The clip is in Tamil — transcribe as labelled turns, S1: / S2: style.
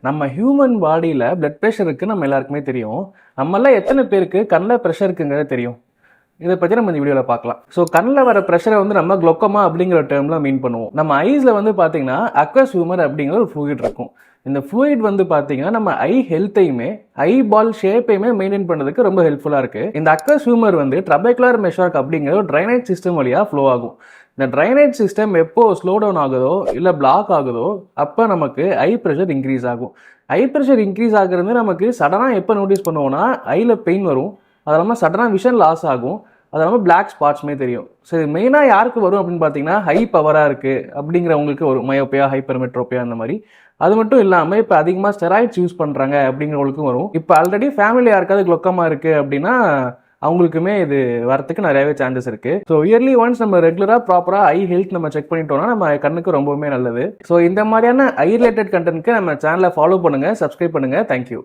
S1: நம்ம ஹியூமன் பாடியில் பிளட் ப்ரெஷர் இருக்குது நம்ம எல்லாருக்குமே தெரியும். நம்மளாம் எத்தனை பேருக்கு கண்ணில் ப்ரெஷர் இருக்குங்கிறது தெரியும்? இதை பற்றி நம்ம இந்த வீடியோவில் பார்க்கலாம். ஸோ கண்ணில் வர ப்ரெஷரை வந்து நம்ம குளோக்கோமா அப்படிங்கிற டேர்மில் மீன் பண்ணுவோம். நம்ம ஐஸில் வந்து பார்த்தீங்கன்னா அக்வஸ் ஹியூமர் அப்படிங்கிற ஒரு ஃப்ளூயிட் இருக்கும். இந்த ஃப்ளூயிட் வந்து பார்த்தீங்கன்னா நம்ம ஐ ஹெல்த்தையுமே ஐ பால் ஷேப்பையுமே மெயின்டைன் பண்ணுறதுக்கு ரொம்ப ஹெல்ப்ஃபுல்லாக இருக்குது. இந்த அக்வஸ் ஹியூமர் வந்து ட்ரபேகுலர் மெஷார்க் அப்படிங்கிற ஒரு ட்ரைனேஜ் சிஸ்டம் வழியாக ஃப்ளோ ஆகும். இந்த ட்ரைனேஜ் சிஸ்டம் எப்போ ஸ்லோ டவுன் ஆகுதோ இல்லை பிளாக் ஆகுதோ அப்போ நமக்கு ஐ ப்ரெஷர் இன்க்ரீஸ் ஆகும். ஐ ப்ரெஷர் இன்க்ரீஸ் ஆகுறது நமக்கு சடனாக எப்போ நோட்டீஸ் பண்ணுவோம்னா ஐயில் பெயின் வரும். அது இல்லாமல் சடனாக விஷன் லாஸ் ஆகும். அது இல்லாமல் பிளாக் ஸ்பாட்ஸுமே தெரியும். ஸோ இது மெயினாக யாருக்கு வரும் அப்படின்னு பார்த்தீங்கன்னா ஹை பவராக இருக்குது அப்படிங்கிறவங்களுக்கு வரும். மயோப்பியா, ஹைப்பர்மெட்ரோப்பியா அந்த மாதிரி. அது மட்டும் இல்லாமல் இப்போ அதிகமாக ஸ்டெராய்ட்ஸ் யூஸ் பண்ணுறாங்க அப்படிங்கிறவங்களுக்கும் வரும். இப்போ ஆல்ரெடி ஃபேமிலி யாருக்காவது குளோக்கமா இருக்குது அப்படின்னா அவங்களுக்குமே இது வரத்துக்கு நிறையவே சான்சஸ் இருக்குது. ஸோ இயர்லி ஒன்ஸ் நம்ம ரெகுலராக ப்ராப்பராக ஐ ஹெல்த் நம்ம செக் பண்ணிட்டோம்னா நம்ம கண்ணுக்கு ரொம்பவுமே நல்லது. ஸோ இந்த மாதிரியான ஐ ரிலேட்டட் கண்டென்ட்க்கு நம்ம சேனலை ஃபாலோ பண்ணுங்கள், சப்ஸ்கிரைப் பண்ணுங்கள். தேங்க்யூ.